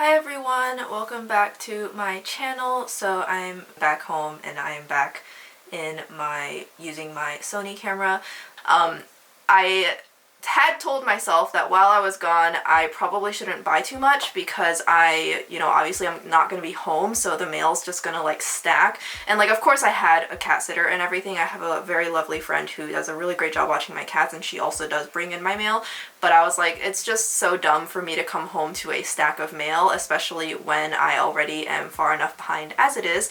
Hi everyone, welcome back to my channel. So I'm back home and I am back in using my Sony camera. I had told myself that while I was gone I probably shouldn't buy too much because obviously I'm not going to be home, so the mail's just going to like stack. And like, of course I had a cat sitter and everything. I have a very lovely friend who does a really great job watching my cats, and she also does bring in my mail. But I was like, it's just so dumb for me to come home to a stack of mail, especially when I already am far enough behind as it is.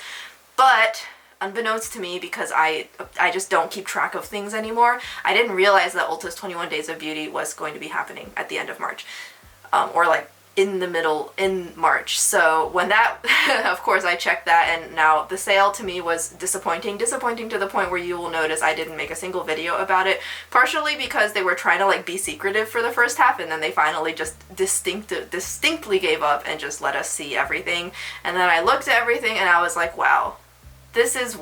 But unbeknownst to me, because I just don't keep track of things anymore, I didn't realize that Ulta's 21 Days of Beauty was going to be happening at the end of March, or like in March. So when that, of course I checked that, and now the sale to me was disappointing to the point where you will notice I didn't make a single video about it, partially because they were trying to like be secretive for the first half, and then they finally just distinctly gave up and just let us see everything. And then I looked at everything and I was like, wow, this is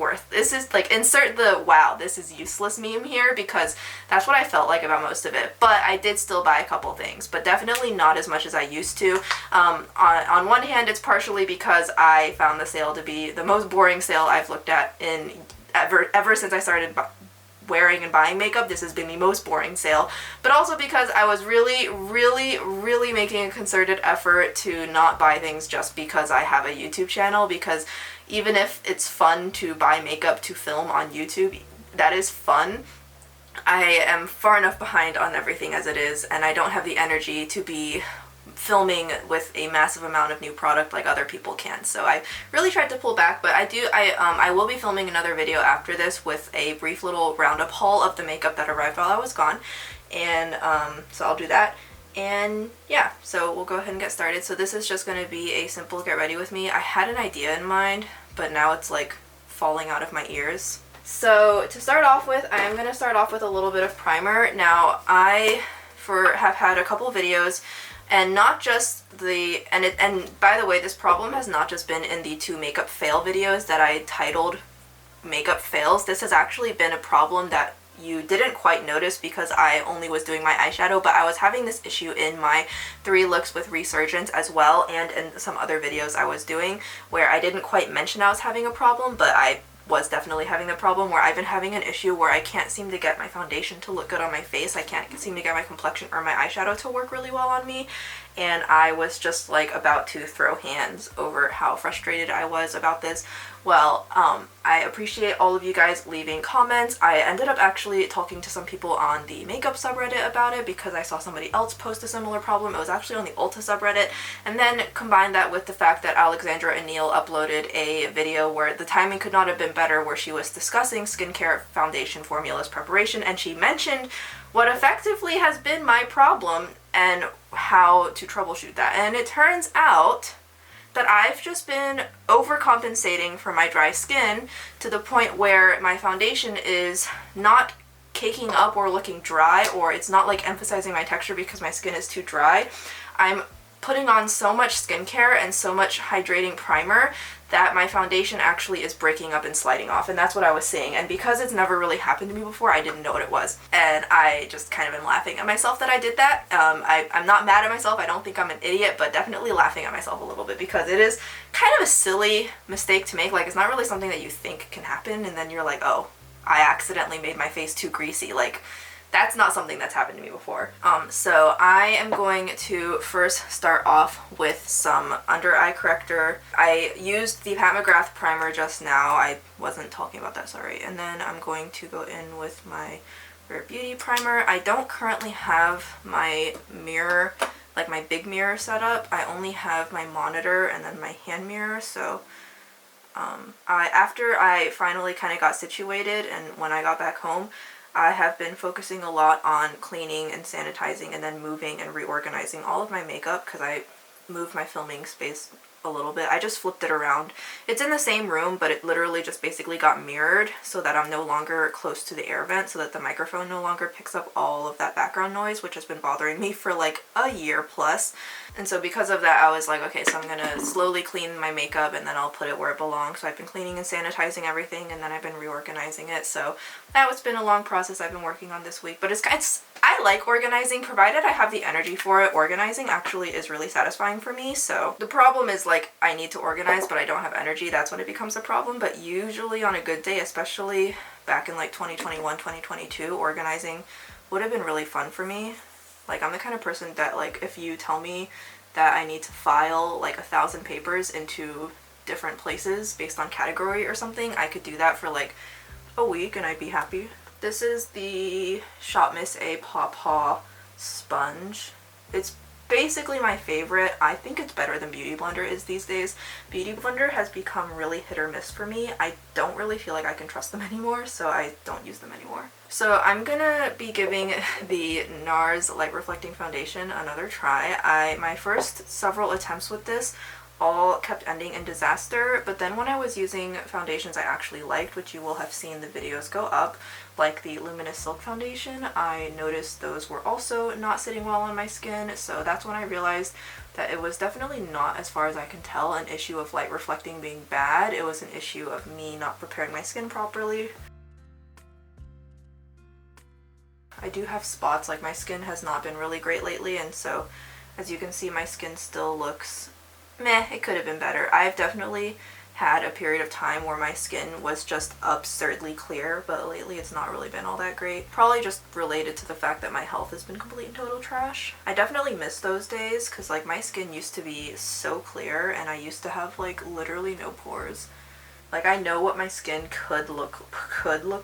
like, insert the wow, this is useless meme here, because that's what I felt like about most of it. But I did still buy a couple things, but definitely not as much as I used to. On one hand, it's partially because I found the sale to be the most boring sale I've looked at in ever since I started wearing and buying makeup. This has been the most boring sale, but also because I was really making a concerted effort to not buy things just because I have a YouTube channel, because even if it's fun to buy makeup to film on YouTube, that is fun, I am far enough behind on everything as it is, and I don't have the energy to be filming with a massive amount of new product like other people can. So I really tried to pull back, but I will be filming another video after this with a brief little roundup haul of the makeup that arrived while I was gone, and so I'll do that. And yeah, so we'll go ahead and get started. So this is just going to be a simple get ready with me. I had an idea in mind, but now it's like falling out of my ears. So to start off with, I am going to start off with a little bit of primer. Now I have had a couple videos, and not just and by the way, this problem has not just been in the 2 makeup fail videos that I titled makeup fails. This has actually been a problem that you didn't quite notice because I only was doing my eyeshadow, but I was having this issue in my 3 looks with Resurgence as well, and in some other videos I was doing where I didn't quite mention I was having a problem, but I was definitely having the problem where I've been having an issue where I can't seem to get my foundation to look good on my face. I can't seem to get my complexion or my eyeshadow to work really well on me, and I was just like about to throw hands over how frustrated I was about this. Well, I appreciate all of you guys leaving comments. I ended up actually talking to some people on the makeup subreddit about it because I saw somebody else post a similar problem. It was actually on the Ulta subreddit, and then combine that with the fact that Alexandra and Neil uploaded a video where the timing could not have been better, where she was discussing skincare foundation formulas preparation, and she mentioned what effectively has been my problem and how to troubleshoot that. And it turns out that I've just been overcompensating for my dry skin to the point where my foundation is not caking up or looking dry, or it's not like emphasizing my texture because my skin is too dry. I'm putting on so much skincare and so much hydrating primer that my foundation actually is breaking up and sliding off, and that's what I was seeing. And because it's never really happened to me before, I didn't know what it was, and I just kind of been laughing at myself that I did that. I'm not mad at myself, I don't think I'm an idiot, but definitely laughing at myself a little bit because it is kind of a silly mistake to make. Like, it's not really something that you think can happen, and then you're like, oh, I accidentally made my face too greasy. Like, that's not something that's happened to me before. So I am going to first start off with some under eye corrector. I used the Pat McGrath primer just now. I wasn't talking about that, sorry. And then I'm going to go in with my Rare Beauty primer. I don't currently have my mirror, like my big mirror set up. I only have my monitor and then my hand mirror. So after I finally kind of got situated and when I got back home, I have been focusing a lot on cleaning and sanitizing and then moving and reorganizing all of my makeup because I moved my filming space a little bit. I just flipped it around. It's in the same room, but it literally just basically got mirrored so that I'm no longer close to the air vent, so that the microphone no longer picks up all of that background noise, which has been bothering me for like a year plus. And so because of that, I was like, okay, so I'm gonna slowly clean my makeup and then I'll put it where it belongs. So I've been cleaning and sanitizing everything, and then I've been reorganizing it. So that has been a long process I've been working on this week, but I I like organizing, provided I have the energy for it. Organizing actually is really satisfying for me. So the problem is like I need to organize but I don't have energy. That's when it becomes a problem. But usually on a good day, especially back in like 2021, 2022, organizing would have been really fun for me. Like I'm the kind of person that like if you tell me that I need to file like 1,000 papers into different places based on category or something, I could do that for like a week and I'd be happy. This is the Shop Miss A Paw Paw sponge. It's basically my favorite. I think it's better than Beauty Blender is these days. Beauty Blender has become really hit or miss for me. I don't really feel like I can trust them anymore, so I don't use them anymore. So I'm gonna be giving the NARS Light Reflecting Foundation another try. My first several attempts with this all kept ending in disaster, but then when I was using foundations I actually liked, which you will have seen the videos go up, like the Luminous Silk Foundation, I noticed those were also not sitting well on my skin, so that's when I realized that it was definitely not, as far as I can tell, an issue of light reflecting being bad. It was an issue of me not preparing my skin properly. I do have spots, like my skin has not been really great lately, and so as you can see my skin still looks meh. It could have been better. I've definitely had a period of time where my skin was just absurdly clear, but lately it's not really been all that great. Probably just related to the fact that my health has been complete and total trash. I definitely miss those days because like my skin used to be so clear and I used to have like literally no pores. Like I know what my skin could look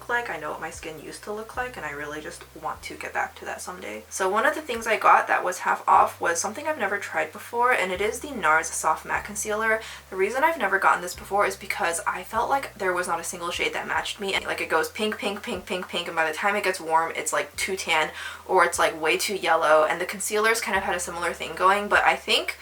like, I know what my skin used to look like, and I really just want to get back to that someday. So one of the things I got that was half off was something I've never tried before, and it is the NARS Soft Matte Concealer. The reason I've never gotten this before is because I felt like there was not a single shade that matched me, and like it goes pink, pink, pink, pink, pink, and by the time it gets warm it's like too tan or it's like way too yellow, and the concealers kind of had a similar thing going, but I think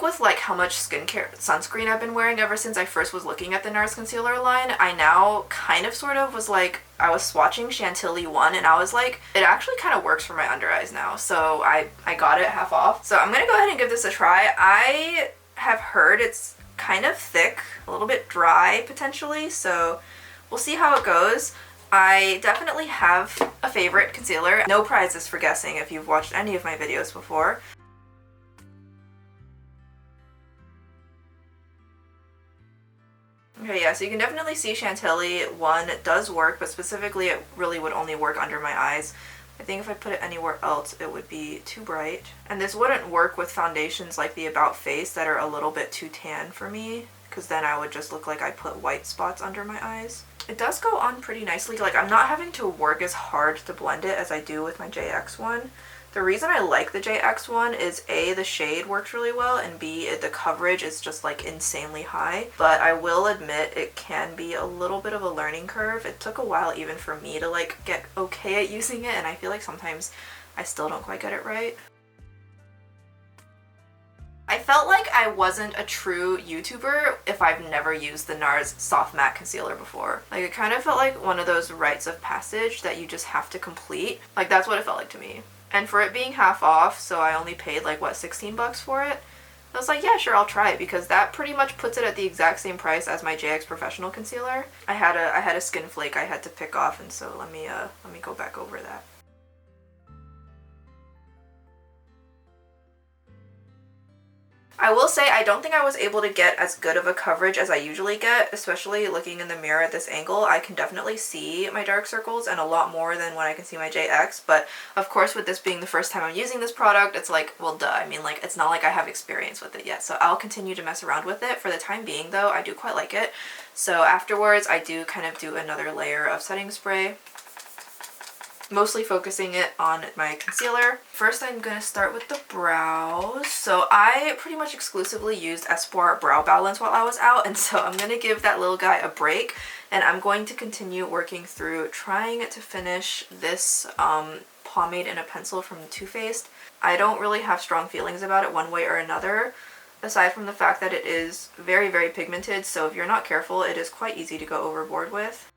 with like how much sunscreen I've been wearing ever since I first was looking at the NARS concealer line, I now kind of sort of was like, I was swatching Chantilly 1 and I was like, it actually kind of works for my under eyes now, so I got it half off. So I'm gonna go ahead and give this a try. I have heard it's kind of thick, a little bit dry potentially, so we'll see how it goes. I definitely have a favorite concealer. No prizes for guessing if you've watched any of my videos before. Okay, yeah, so you can definitely see Chantilly 1 does work, but specifically it really would only work under my eyes. I think if I put it anywhere else it would be too bright. And this wouldn't work with foundations like the About Face that are a little bit too tan for me, because then I would just look like I put white spots under my eyes. It does go on pretty nicely. Like I'm not having to work as hard to blend it as I do with my JX one. The reason I like the JX one is A, the shade works really well, and B, the coverage is just like insanely high. But I will admit it can be a little bit of a learning curve. It took a while even for me to like get okay at using it, and I feel like sometimes I still don't quite get it right. I felt like I wasn't a true YouTuber if I've never used the NARS Soft Matte Concealer before. Like it kind of felt like one of those rites of passage that you just have to complete. Like that's what it felt like to me. And for it being half off, so I only paid like what, 16 bucks for it? I was like, yeah, sure, I'll try it, because that pretty much puts it at the exact same price as my JX Professional Concealer. I had a skin flake I had to pick off, and so let me go back over that. I will say I don't think I was able to get as good of a coverage as I usually get, especially looking in the mirror at this angle. I can definitely see my dark circles and a lot more than when I can see my JX, but of course with this being the first time I'm using this product, it's like, well duh, I mean like it's not like I have experience with it yet, so I'll continue to mess around with it. For the time being though, I do quite like it. So afterwards I do kind of do another layer of setting spray, mostly focusing it on my concealer. First I'm going to start with the brows. So I pretty much exclusively used Espoir Brow Balance while I was out, and so I'm going to give that little guy a break, and I'm going to continue working through trying to finish this pomade and a pencil from Too Faced. I don't really have strong feelings about it one way or another, aside from the fact that it is very, very pigmented, so if you're not careful it is quite easy to go overboard with.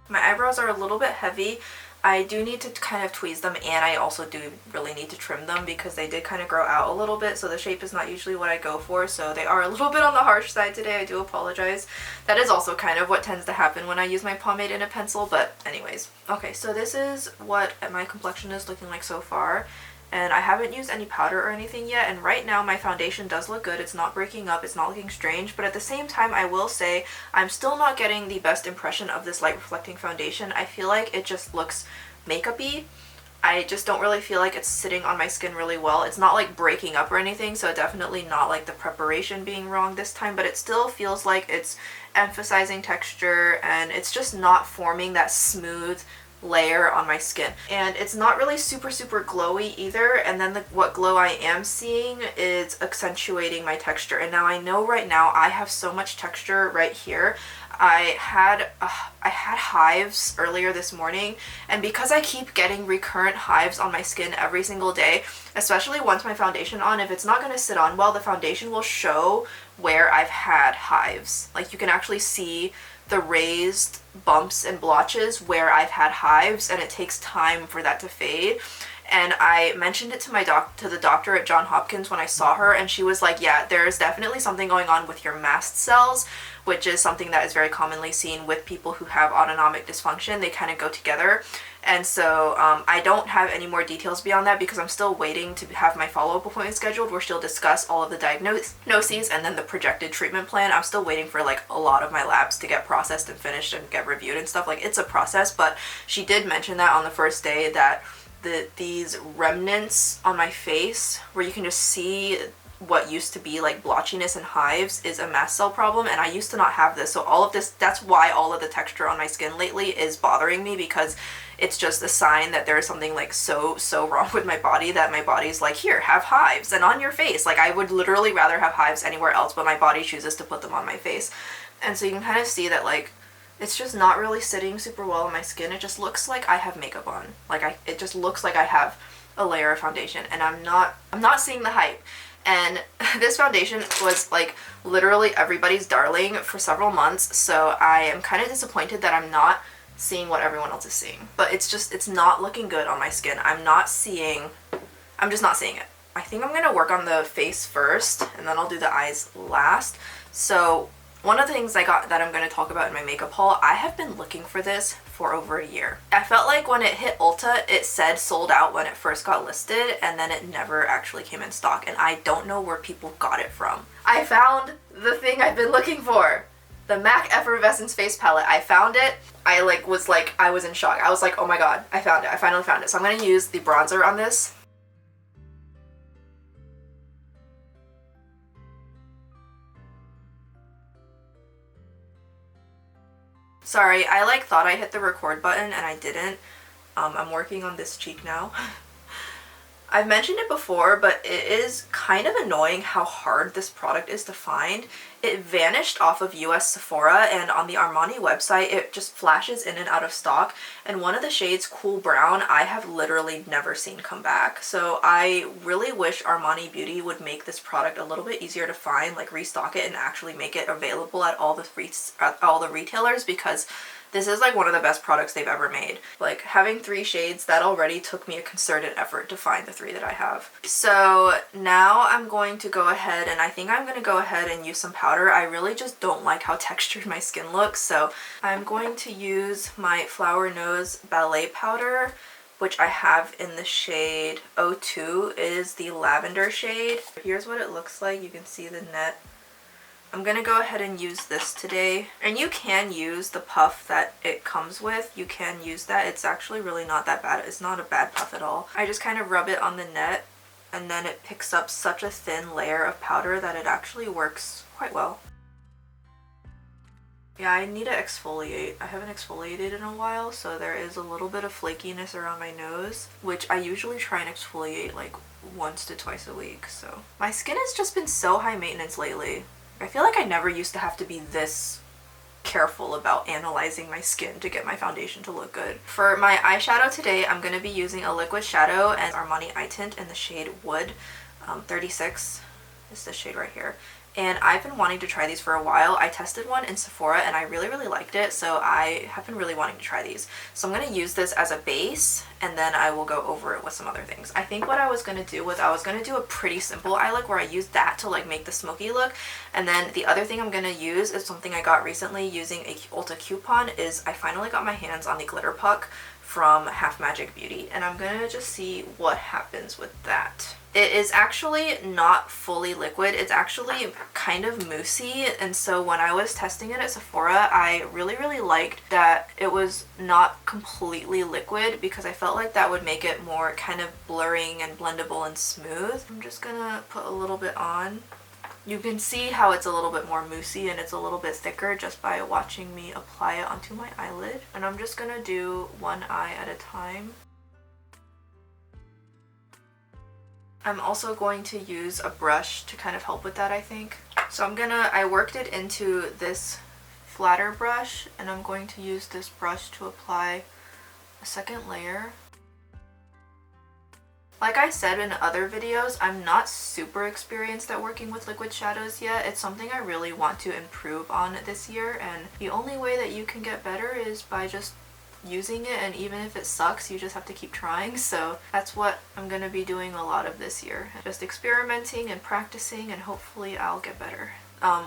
My eyebrows are a little bit heavy. I do need to kind of tweeze them, and I also do really need to trim them because they did kind of grow out a little bit, so the shape is not usually what I go for, so they are a little bit on the harsh side today. I do apologize. That is also kind of what tends to happen when I use my pomade in a pencil, but anyways. Okay, so this is what my complexion is looking like so far, and I haven't used any powder or anything yet, and right now my foundation does look good. It's not breaking up, it's not looking strange, but at the same time I will say I'm still not getting the best impression of this light reflecting foundation. I feel like it just looks makeup-y. I just don't really feel like it's sitting on my skin really well. It's not like breaking up or anything, so definitely not like the preparation being wrong this time, but it still feels like it's emphasizing texture and it's just not forming that smooth layer on my skin. And it's not really super glowy either, and then what glow I am seeing is accentuating my texture. And now I know right now I have so much texture right here. I had hives earlier this morning, and because I keep getting recurrent hives on my skin every single day, especially once my foundation on, if it's not going to sit on well, the foundation will show where I've had hives. Like, you can actually see the raised bumps and blotches where I've had hives, and it takes time for that to fade. And I mentioned it to the doctor at John Hopkins when I saw her, and she was like, yeah, there's definitely something going on with your mast cells, which is something that is very commonly seen with people who have autonomic dysfunction. They kind of go together. And so I don't have any more details beyond that because I'm still waiting to have my follow-up appointment scheduled where she'll discuss all of the diagnoses and then the projected treatment plan. I'm still waiting for like a lot of my labs to get processed and finished and get reviewed and stuff. Like, it's a process, but she did mention that on the first day that these remnants on my face where you can just see what used to be like blotchiness and hives is a mast cell problem, and I used to not have this. So all of this, that's why all of the texture on my skin lately is bothering me, because it's just a sign that there is something like so wrong with my body, that my body's like, here, have hives and on your face. Like, I would literally rather have hives anywhere else, but my body chooses to put them on my face. And so you can kind of see that like it's just not really sitting super well on my skin. It just looks like I have makeup on. Like, it just looks like I have a layer of foundation, and I'm not seeing the hype. And this foundation was like literally everybody's darling for several months, so I am kind of disappointed that I'm not seeing what everyone else is seeing. But it's not looking good on my skin. I'm just not seeing it. I think I'm gonna work on the face first, and then I'll do the eyes last. So one of the things I got that I'm going to talk about in my makeup haul, I have been looking for this for over a year. I felt like when it hit Ulta, it said sold out when it first got listed, and then it never actually came in stock, and I don't know where people got it from. I found the thing I've been looking for. The MAC Effervescence face palette. I found it. I was in shock. I was like, oh my god, I found it. I finally found it. So I'm going to use the bronzer on this. Sorry, I thought I hit the record button and I didn't. I'm working on this cheek now. I've mentioned it before, but it is kind of annoying how hard this product is to find. It vanished off of US Sephora, and on the Armani website it just flashes in and out of stock, and one of the shades, Cool Brown, I have literally never seen come back. So I really wish Armani Beauty would make this product a little bit easier to find, like restock it and actually make it available at all the retailers, because this is like one of the best products they've ever made. Like, having 3 shades, that already took me a concerted effort to find the 3 that I have. So now I'm going to go ahead, and I think I'm going to go ahead and use some powder. I really just don't like how textured my skin looks, so I'm going to use my Flower Nose Ballet powder, which I have in the shade 02. It is the lavender shade. Here's what it looks like. You can see the net. I'm gonna go ahead and use this today, and you can use the puff that it comes with. You can use that. It's actually really not that bad. It's not a bad puff at all. I just kind of rub it on the net, and then it picks up such a thin layer of powder that it actually works quite well. Yeah, I need to exfoliate. I haven't exfoliated in a while, so there is a little bit of flakiness around my nose, which I usually try and exfoliate like once to twice a week. So my skin has just been so high maintenance lately. I feel like I never used to have to be this careful about analyzing my skin to get my foundation to look good. For my eyeshadow today, I'm going to be using a liquid shadow and Armani Eye Tint in the shade Wood. 36 is the shade right here. and I've been wanting to try these for a while. I tested one in Sephora and I really, really liked it, so I have been really wanting to try these. So I'm going to use this as a base, and then I will go over it with some other things. I think what I was going to do was I was going to do a pretty simple eye look where I used that to like make the smoky look, and then the other thing I'm going to use is something I got recently using a Ulta coupon. Is I finally got my hands on the glitter puck from Half Magic Beauty, and I'm gonna just see what happens with that. It is actually not fully liquid, it's actually kind of moussey, and so when I was testing it at Sephora, I really, really liked that it was not completely liquid, because I felt like that would make it more kind of blurring and blendable and smooth. I'm just gonna put a little bit on. You can see how it's a little bit more moussey and it's a little bit thicker just by watching me apply it onto my eyelid. And I'm just gonna do one eye at a time. I'm also going to use a brush to kind of help with that, I think. So I worked it into this flatter brush, and I'm going to use this brush to apply a second layer. Like I said in other videos, I'm not super experienced at working with liquid shadows yet. It's something I really want to improve on this year, and the only way that you can get better is by just using it, and even if it sucks, you just have to keep trying. So that's what I'm gonna be doing a lot of this year. Just experimenting and practicing, and hopefully I'll get better.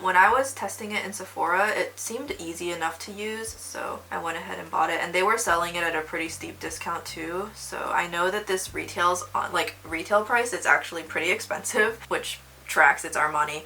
When I was testing it in Sephora, it seemed easy enough to use, so I went ahead and bought it, and they were selling it at a pretty steep discount too. So I know that this retails on, like, retail price, it's actually pretty expensive, which tracks, it's ARMANI.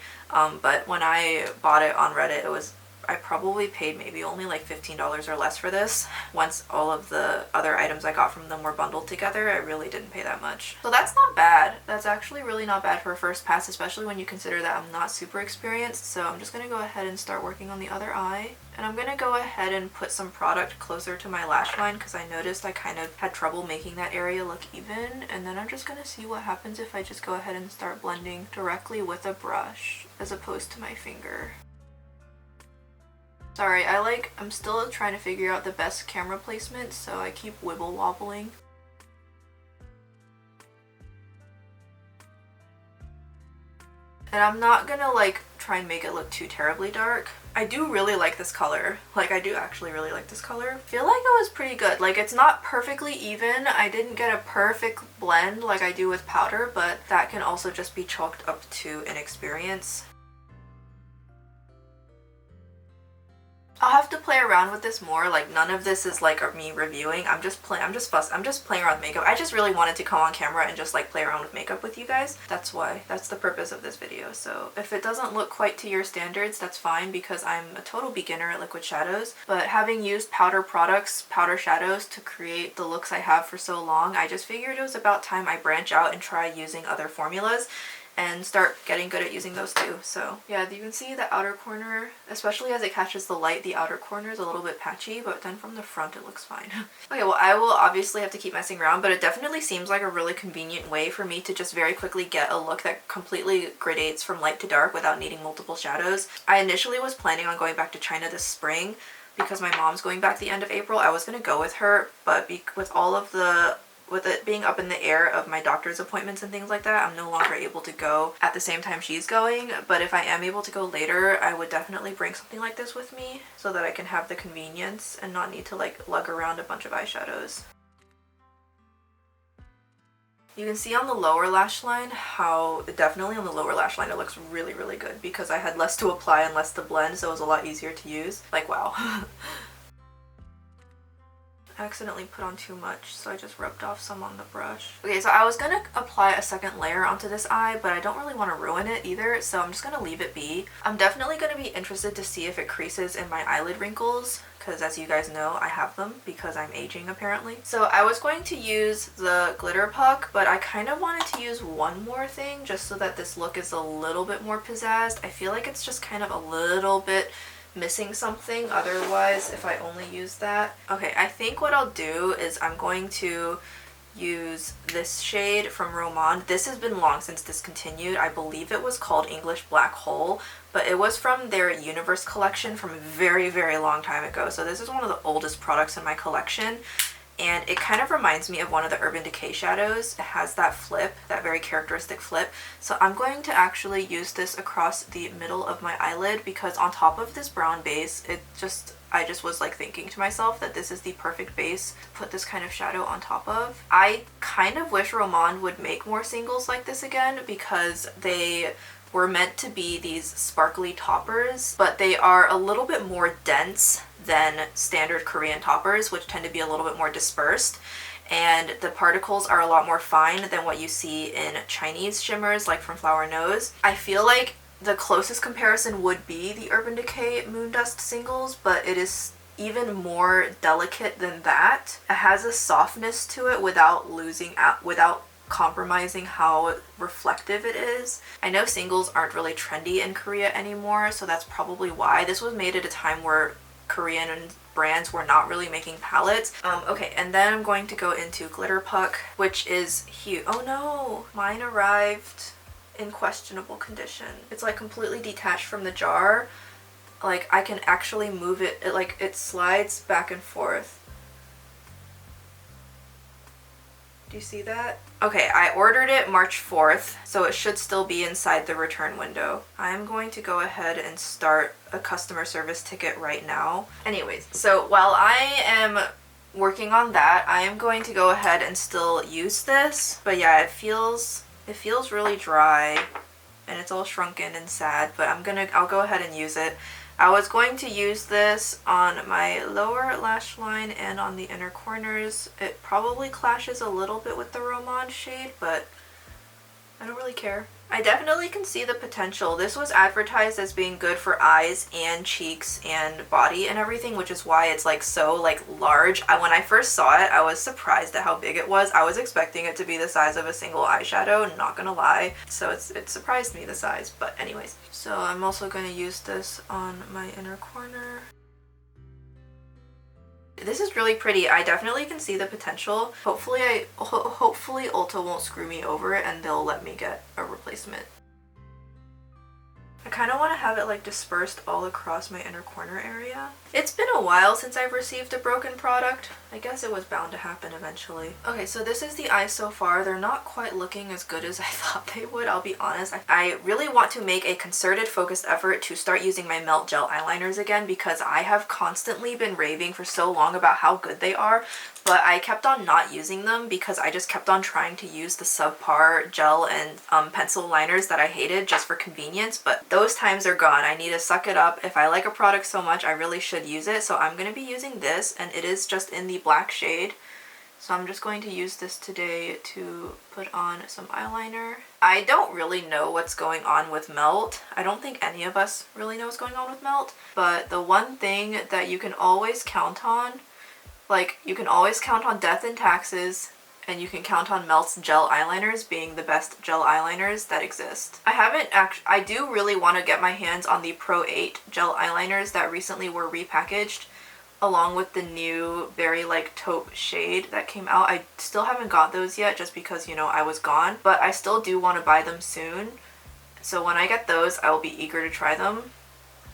But when I bought it on Reddit, I probably paid maybe only like $15 or less for this. Once all of the other items I got from them were bundled together, I really didn't pay that much. So that's not bad. That's actually really not bad for a first pass, especially when you consider that I'm not super experienced. So I'm just gonna go ahead and start working on the other eye. And I'm gonna go ahead and put some product closer to my lash line, because I noticed I kind of had trouble making that area look even. And then I'm just gonna see what happens if I just go ahead and start blending directly with a brush as opposed to my finger. Sorry, I'm still trying to figure out the best camera placement, so I keep wibble wobbling. And I'm not gonna like try and make it look too terribly dark. I do really like this color. Like, I do actually really like this color. I feel like it was pretty good. Like, it's not perfectly even. I didn't get a perfect blend like I do with powder, but that can also just be chalked up to inexperience. I'll have to play around with this more. Like, none of this is like me reviewing. I'm just playing around with makeup. I just really wanted to come on camera and just like play around with makeup with you guys. That's why. That's the purpose of this video. So if it doesn't look quite to your standards, that's fine, because I'm a total beginner at liquid shadows. But having used powder products, powder shadows to create the looks I have for so long, I just figured it was about time I branch out and try using other formulas and start getting good at using those too. So yeah, you can see the outer corner, especially as it catches the light, the outer corner is a little bit patchy, but then from the front it looks fine. Okay, well, I will obviously have to keep messing around, but it definitely seems like a really convenient way for me to just very quickly get a look that completely gradates from light to dark without needing multiple shadows. I initially was planning on going back to China this spring because my mom's going back the end of April. I was gonna go with her, but with it being up in the air of my doctor's appointments and things like that, I'm no longer able to go at the same time she's going. But if I am able to go later, I would definitely bring something like this with me so that I can have the convenience and not need to like lug around a bunch of eyeshadows. You can see on the lower lash line how, definitely on the lower lash line, it looks really, really good because I had less to apply and less to blend, so it was a lot easier to use. Like, wow. Accidentally put on too much, so I just rubbed off some on the brush. Okay, so I was gonna apply a second layer onto this eye, but I don't really want to ruin it either, so I'm just gonna leave it be. I'm definitely gonna be interested to see if it creases in my eyelid wrinkles, because as you guys know, I have them because I'm aging apparently. So I was going to use the glitter puck, but I kind of wanted to use one more thing just so that this look is a little bit more pizzazzed. I feel like it's just kind of a little bit missing something otherwise if I only use that. Okay, I think what I'll do is I'm going to use this shade from Romand. This has been long since discontinued. I believe it was called English Black Hole, but it was from their Universe collection from a very, very long time ago. So this is one of the oldest products in my collection. and it kind of reminds me of one of the Urban Decay shadows. It has that flip, that very characteristic flip. So I'm going to actually use this across the middle of my eyelid because on top of this brown base, I just was like thinking to myself that this is the perfect base to put this kind of shadow on top of. I kind of wish Roman would make more singles like this again because they were meant to be these sparkly toppers, but they are a little bit more dense than standard Korean toppers, which tend to be a little bit more dispersed. And the particles are a lot more fine than what you see in Chinese shimmers like from Flower Nose. I feel like the closest comparison would be the Urban Decay Moondust singles, but it is even more delicate than that. It has a softness to it without compromising how reflective it is. I know singles aren't really trendy in Korea anymore, so that's probably why. This was made at a time where Korean brands were not really making palettes. Okay, and then I'm going to go into Glitter Puck, which is huge. Oh no, mine arrived in questionable condition. It's like completely detached from the jar. Like I can actually move it, it slides back and forth. Do you see that? Okay, I ordered it March 4th, so it should still be inside the return window. I'm going to go ahead and start a customer service ticket right now. Anyways, so while I am working on that, I am going to go ahead and still use this. But yeah, it feels really dry and it's all shrunken and sad, but I'll go ahead and use it. I was going to use this on my lower lash line and on the inner corners. It probably clashes a little bit with the Romand shade, but I don't really care. I definitely can see the potential. This was advertised as being good for eyes and cheeks and body and everything, which is why it's like so like large. When I first saw it, I was surprised at how big it was. I was expecting it to be the size of a single eyeshadow, not gonna lie. So it surprised me, the size, but anyways. So I'm also gonna use this on my inner corner. This is really pretty. I definitely can see the potential. Hopefully Ulta won't screw me over it and they'll let me get a replacement. I kind of want to have it like dispersed all across my inner corner area. It's been a while since I've received a broken product. I guess it was bound to happen eventually. Okay, so this is the eyes so far. They're not quite looking as good as I thought they would, I'll be honest. I really want to make a concerted, focused effort to start using my Melt Gel eyeliners again because I have constantly been raving for so long about how good they are, but I kept on not using them because I just kept on trying to use the subpar gel and pencil liners that I hated just for convenience, but those times are gone. I need to suck it up. If I like a product so much, I really should use it. So I'm going to be using this, and it is just in the black shade. So I'm just going to use this today to put on some eyeliner. I don't really know what's going on with Melt. I don't think any of us really know what's going on with Melt, but the one thing that you can always count on, like you can always count on death and taxes, and you can count on Melt's gel eyeliners being the best gel eyeliners that exist. I do really want to get my hands on the Pro 8 gel eyeliners that recently were repackaged along with the new very like taupe shade that came out. I still haven't got those yet just because, you know, I was gone, but I still do want to buy them soon. So when I get those, I will be eager to try them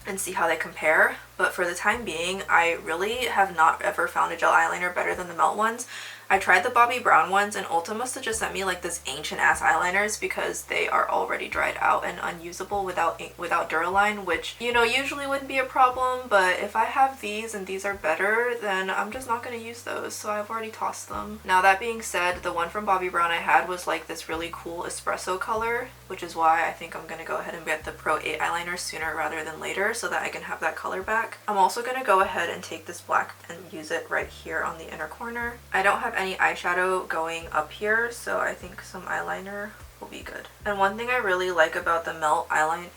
and see how they compare. But for the time being, I really have not ever found a gel eyeliner better than the Melt ones. I tried the Bobbi Brown ones and Ulta must have just sent me like this ancient ass eyeliners because they are already dried out and unusable without Duraline, which, you know, usually wouldn't be a problem, but if I have these and these are better, then I'm just not going to use those, so I've already tossed them. Now that being said, the one from Bobbi Brown I had was like this really cool espresso color, which is why I think I'm going to go ahead and get the Pro 8 eyeliner sooner rather than later so that I can have that color back. I'm also going to go ahead and take this black and use it right here on the inner corner. I don't have any eyeshadow going up here, so I think some eyeliner will be good. And one thing I really like about the Melt eyeliner,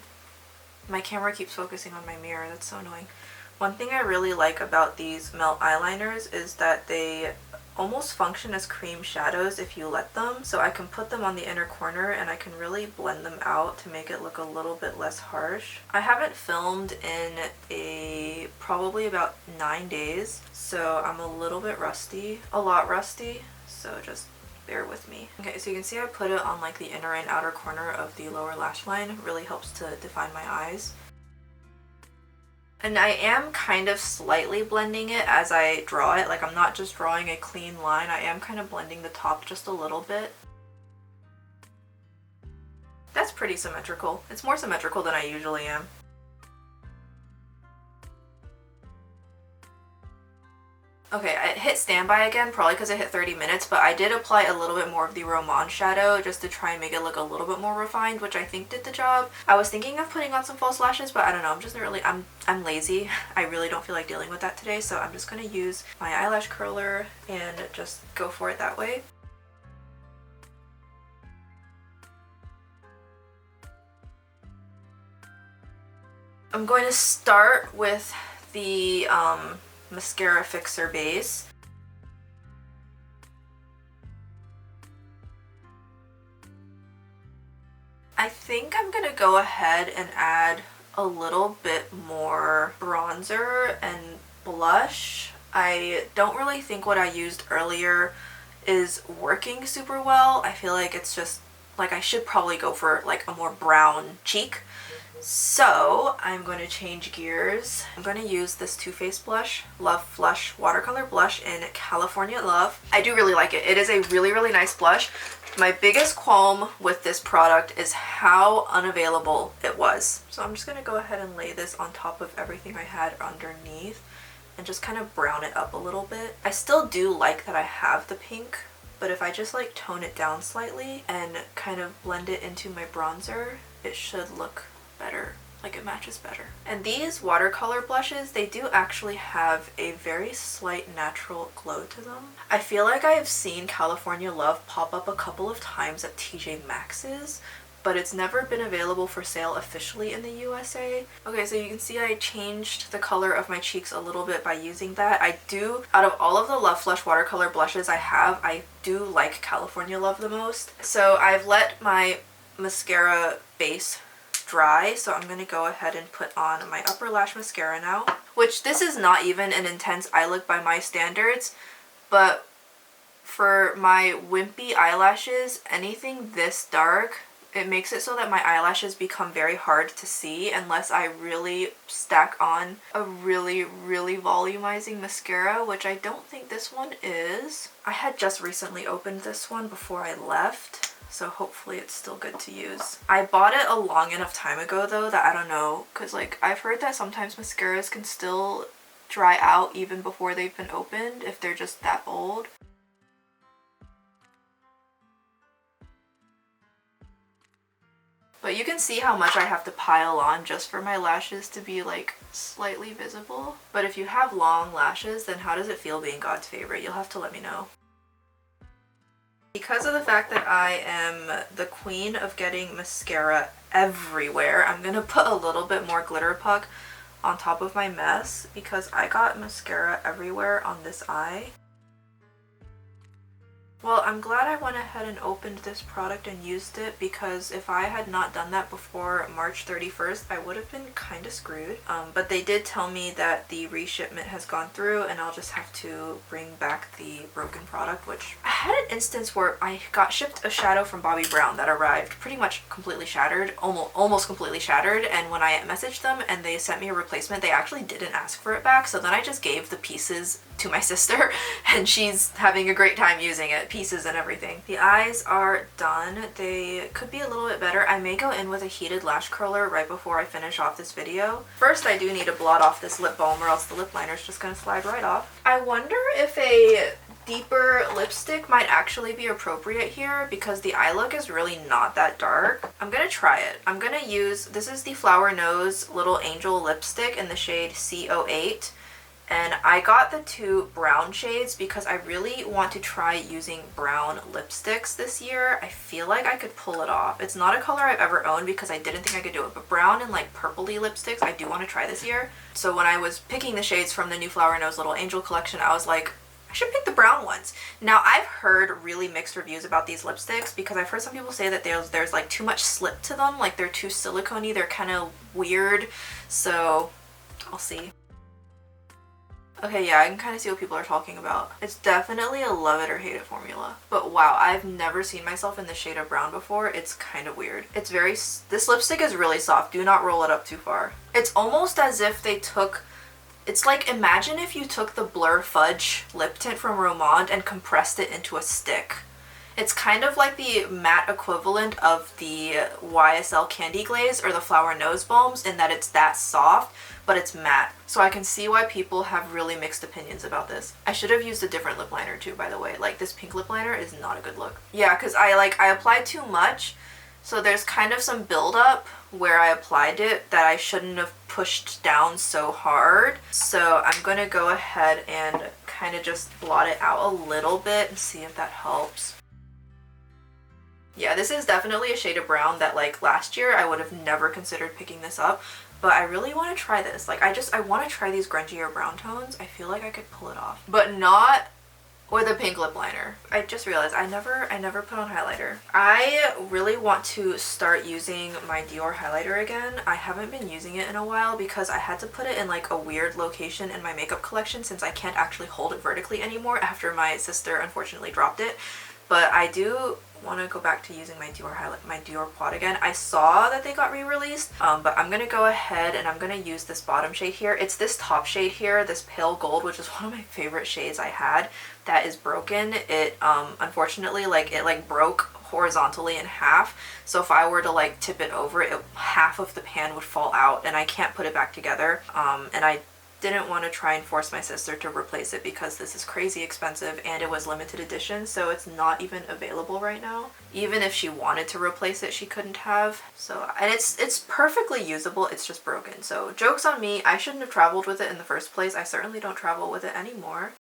my camera keeps focusing on my mirror, that's so annoying. One thing I really like about these Melt eyeliners is that they almost function as cream shadows if you let them. So I can put them on the inner corner and I can really blend them out to make it look a little bit less harsh. I haven't filmed in probably about 9 days, so I'm a little bit rusty, a lot rusty, so just bear with me. Okay, so you can see I put it on like the inner and outer corner of the lower lash line. It really helps to define my eyes. And I am kind of slightly blending it as I draw it. Like, I'm not just drawing a clean line, I am kind of blending the top just a little bit. That's pretty symmetrical. It's more symmetrical than I usually am. Okay, I hit standby again, probably because I hit 30 minutes, but I did apply a little bit more of the Roman shadow just to try and make it look a little bit more refined, which I think did the job. I was thinking of putting on some false lashes, but I don't know, I'm just really, I'm lazy. I really don't feel like dealing with that today, so I'm just gonna use my eyelash curler and just go for it that way. I'm going to start with the mascara fixer base. I think I'm gonna go ahead and add a little bit more bronzer and blush. I don't really think what I used earlier is working super well. I feel like it's just like I should probably go for like a more brown cheek. So I'm going to change gears. I'm going to use this Too Faced blush, Love Flush Watercolor Blush in California Love. I do really like it. It is a really, really nice blush. My biggest qualm with this product is how unavailable it was. So I'm just going to go ahead and lay this on top of everything I had underneath and just kind of brown it up a little bit. I still do like that I have the pink, but if I just like tone it down slightly and kind of blend it into my bronzer, it should look better, like it matches better. And these watercolor blushes, they do actually have a very slight natural glow to them. I feel like I have seen California Love pop up a couple of times at TJ Maxx's, but it's never been available for sale officially in the USA. Okay, so you can see I changed the color of my cheeks a little bit by using that. I do, out of all of the Love Flush watercolor blushes I do like California Love the most. So I've let my mascara base dry, so I'm going to go ahead and put on my upper lash mascara now, which this is not even an intense eye look by my standards, but for my wimpy eyelashes, anything this dark, it makes it so that my eyelashes become very hard to see unless I really stack on a really, really volumizing mascara, which I don't think this one is. I had just recently opened this one before I left, so hopefully it's still good to use. I bought it a long enough time ago though that I don't know, because like I've heard that sometimes mascaras can still dry out even before they've been opened if they're just that old. But you can see how much I have to pile on just for my lashes to be like slightly visible. But if you have long lashes, then how does it feel being God's favorite? You'll have to let me know. Because of the fact that I am the queen of getting mascara everywhere, I'm gonna put a little bit more glitter puck on top of my mess because I got mascara everywhere on this eye. Well, I'm glad I went ahead and opened this product and used it, because if I had not done that before March 31st, I would have been kind of screwed. But they did tell me that the reshipment has gone through and I'll just have to bring back the broken product, which I had an instance where I got shipped a shadow from Bobbi Brown that arrived pretty much completely shattered, almost completely shattered, and when I messaged them and they sent me a replacement, they actually didn't ask for it back, so then I just gave the pieces to my sister and she's having a great time using it, pieces and everything. The eyes are done. They could be a little bit better. I may go in with a heated lash curler right before I finish off this video. First, I do need to blot off this lip balm or else the lip liner is just gonna slide right off. I wonder if a deeper lipstick might actually be appropriate here because the eye look is really not that dark. I'm gonna try it. I'm gonna use, this is the Flower Nose Little Angel lipstick in the shade C08. And I got the two brown shades because I really want to try using brown lipsticks this year. I feel like I could pull it off. It's not a color I've ever owned because I didn't think I could do it, but brown and like purpley lipsticks I do want to try this year. So when I was picking the shades from the new Flower Nose Little Angel collection, I was like, I should pick the brown ones. Now, I've heard really mixed reviews about these lipsticks because I've heard some people say that there's like too much slip to them, like they're too silicone-y, they're kind of weird, so I'll see. Okay, yeah, I can kind of see what people are talking about. It's definitely a love it or hate it formula. But wow, I've never seen myself in the shade of brown before. It's kind of weird. It's very, this lipstick is really soft. Do not roll it up too far. It's almost as if they took, it's like, imagine if you took the Blur Fudge lip tint from Romand and compressed it into a stick. It's kind of like the matte equivalent of the YSL Candy Glaze or the Flower Nose Balms in that it's that soft, but it's matte. So I can see why people have really mixed opinions about this. I should have used a different lip liner too, by the way. Like, this pink lip liner is not a good look. Yeah, because I applied too much, so there's kind of some buildup where I applied it that I shouldn't have pushed down so hard. So I'm gonna go ahead and kind of just blot it out a little bit and see if that helps. Yeah, this is definitely a shade of brown that, like, last year I would have never considered picking this up, but I really want to try this. Like, I want to try these grungier brown tones. I feel like I could pull it off, but not with a pink lip liner. I just realized I never put on highlighter. I really want to start using my DIOR highlighter again. I haven't been using it in a while because I had to put it in like a weird location in my makeup collection since I can't actually hold it vertically anymore after my sister unfortunately dropped it. But I do want to go back to using my DIOR quad again. I saw that they got re-released, but I'm gonna go ahead and I'm gonna use this bottom shade here. It's this top shade here, this pale gold, which is one of my favorite shades I had that is broken. It unfortunately, like, it broke horizontally in half, so if I were to like tip it over, half of the pan would fall out and I can't put it back together. And I didn't want to try and force my sister to replace it because this is crazy expensive and it was limited edition, so it's not even available right now. Even if she wanted to replace it, she couldn't have. So, and it's perfectly usable, it's just broken. So joke's on me, I shouldn't have traveled with it in the first place. I certainly don't travel with it anymore.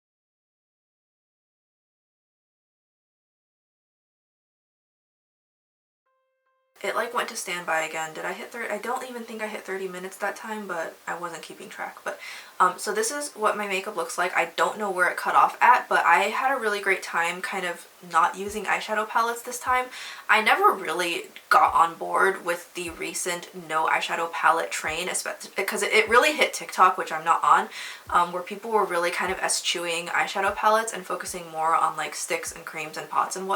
It like went to standby again. Did I hit 30? I don't even think I hit 30 minutes that time, but I wasn't keeping track. But so this is what my makeup looks like. I don't know where it cut off at, but I had a really great time kind of not using eyeshadow palettes this time. I never really got on board with the recent no eyeshadow palette train, especially because it really hit TikTok, which I'm not on, where people were really kind of eschewing eyeshadow palettes and focusing more on like sticks and creams and pots and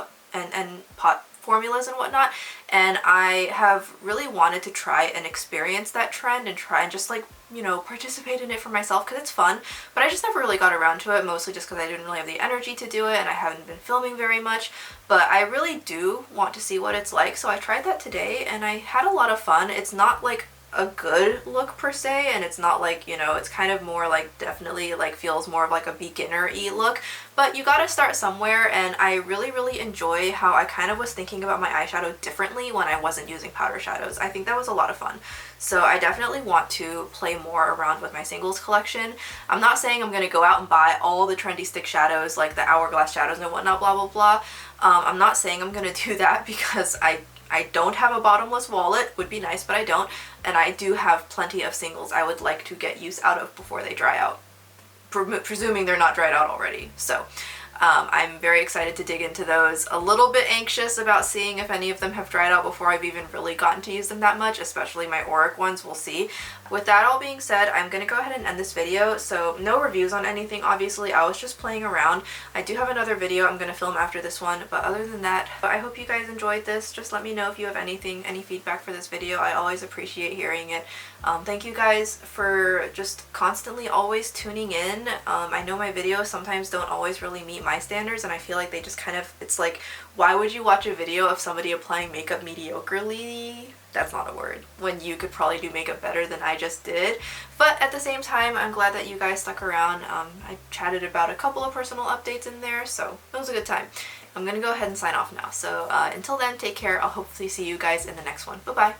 pot formulas and whatnot, and I have really wanted to try and experience that trend and try and just like, you know, participate in it for myself because it's fun, but I just never really got around to it, mostly just because I didn't really have the energy to do it and I haven't been filming very much. But I really do want to see what it's like, so I tried that today and I had a lot of fun. It's not like a good look per se, and it's not like, you know, it's kind of more like, definitely like feels more of like a beginner-y look, but you gotta start somewhere. And I really enjoy how I kind of was thinking about my eyeshadow differently when I wasn't using powder shadows. I think that was a lot of fun, so I definitely want to play more around with my singles collection. I'm not saying I'm gonna go out and buy all the trendy stick shadows like the hourglass shadows and whatnot, blah blah blah. I'm not saying I'm gonna do that because I don't have a bottomless wallet. Would be nice, but I don't. And I do have plenty of singles I would like to get use out of before they dry out. Presuming they're not dried out already. So I'm very excited to dig into those. A little bit anxious about seeing if any of them have dried out before I've even really gotten to use them that much, especially my auric ones. We'll see. With that all being said, I'm going to go ahead and end this video. So no reviews on anything, obviously. I was just playing around. I do have another video I'm going to film after this one, but other than that, I hope you guys enjoyed this. Just let me know if you have any feedback for this video. I always appreciate hearing it. Thank you guys for just constantly always tuning in. I know my videos sometimes don't always really meet my standards, and I feel like they just kind of, it's like, why would you watch a video of somebody applying makeup mediocrely? That's not a word. When you could probably do makeup better than I just did. But at the same time, I'm glad that you guys stuck around. I chatted about a couple of personal updates in there, so it was a good time. I'm gonna go ahead and sign off now. So until then, take care. I'll hopefully see you guys in the next one. Bye-bye.